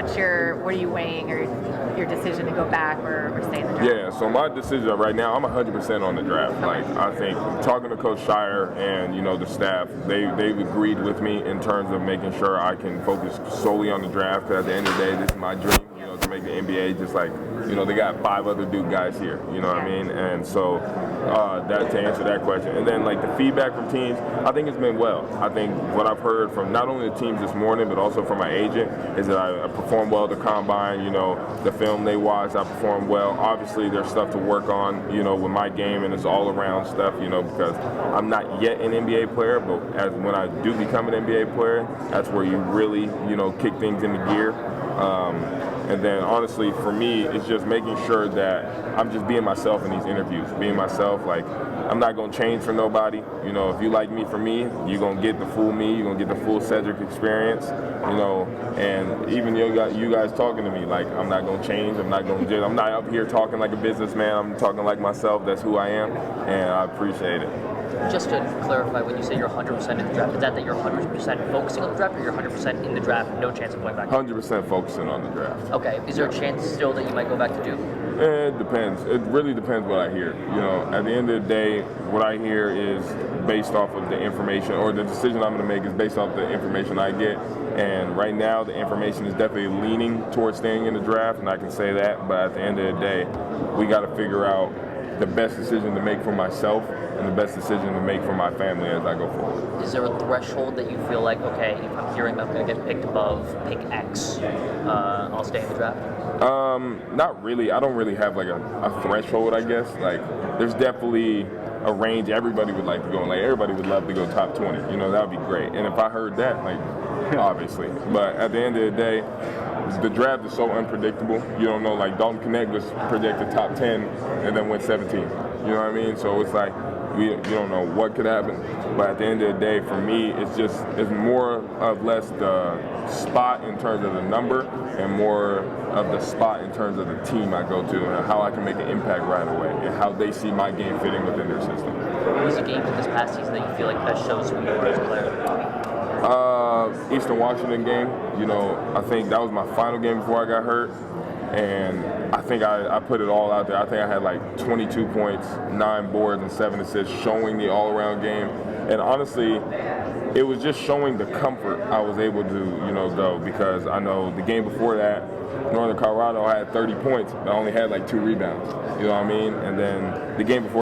what are you weighing, or your decision to go back or stay in the draft? Yeah, so my decision right now, I'm 100% on the draft. Like, I think talking to Coach Shire and, the staff, they've agreed with me in terms of making sure I can focus solely on the draft, because at the end of the day, this is my dream, to make the NBA, just like, they got 5 other Duke guys here, you know what I mean? And so that to answer that question. And then, like, the feedback from teams, I think it's been well. I think what I've heard from not only the teams this morning, but also from my agent, is that I performed well at the combine. The film they watched, I performed well. Obviously, there's stuff to work on, with my game, and it's all around stuff, because I'm not yet an NBA player, but when I do become an NBA player, that's where you really, kick things into gear. And then, honestly, for me, it's just making sure that I'm just being myself in these interviews. Being myself, like, I'm not going to change for nobody. If you like me for me, you're going to get the full me. You're going to get the full Cedric experience, And even you guys talking to me, like, I'm not going to change. I'm not up here talking like a businessman. I'm talking like myself. That's who I am, and I appreciate it. Just to clarify, when you say you're 100% in the draft, is that you're 100% focusing on the draft, or you're 100% in the draft, no chance of going back? 100% focusing on the draft. Okay. Is there a chance still that you might go back to Duke? It depends. It really depends what I hear. At the end of the day, what I hear is based off of the information, or the decision I'm going to make is based off the information I get. And right now, the information is definitely leaning towards staying in the draft, and I can say that. But at the end of the day, we got to figure out the best decision to make for myself and the best decision to make for my family as I go forward. Is there a threshold that you feel like, okay, if I'm hearing I'm going to get picked above pick X, I'll stay in the draft? Not really. I don't really have like a threshold, I guess. Like, there's definitely a range everybody would like to go. Like, everybody would love to go top 20. That would be great. And if I heard that, like, obviously. But at the end of the day, the draft is so unpredictable. You don't know, like, Dalton Knecht was projected top 10 and then went 17. You know what I mean? So it's like, you don't know what could happen. But at the end of the day, for me, it's more or less the spot in terms of the number, and more of the spot in terms of the team I go to, and how I can make an impact right away, and how they see my game fitting within their system. What was a game from this past season that you feel like best shows who you are as a player? Eastern Washington game. I think that was my final game before I got hurt, and I think I put it all out there. I think I had like 22 points, 9 boards, and 7 assists, showing the all-around game. And honestly, it was just showing the comfort I was able to, go, because I know the game before that, Northern Colorado, I had 30 points, but I only had like 2 rebounds. You know what I mean? And then the game before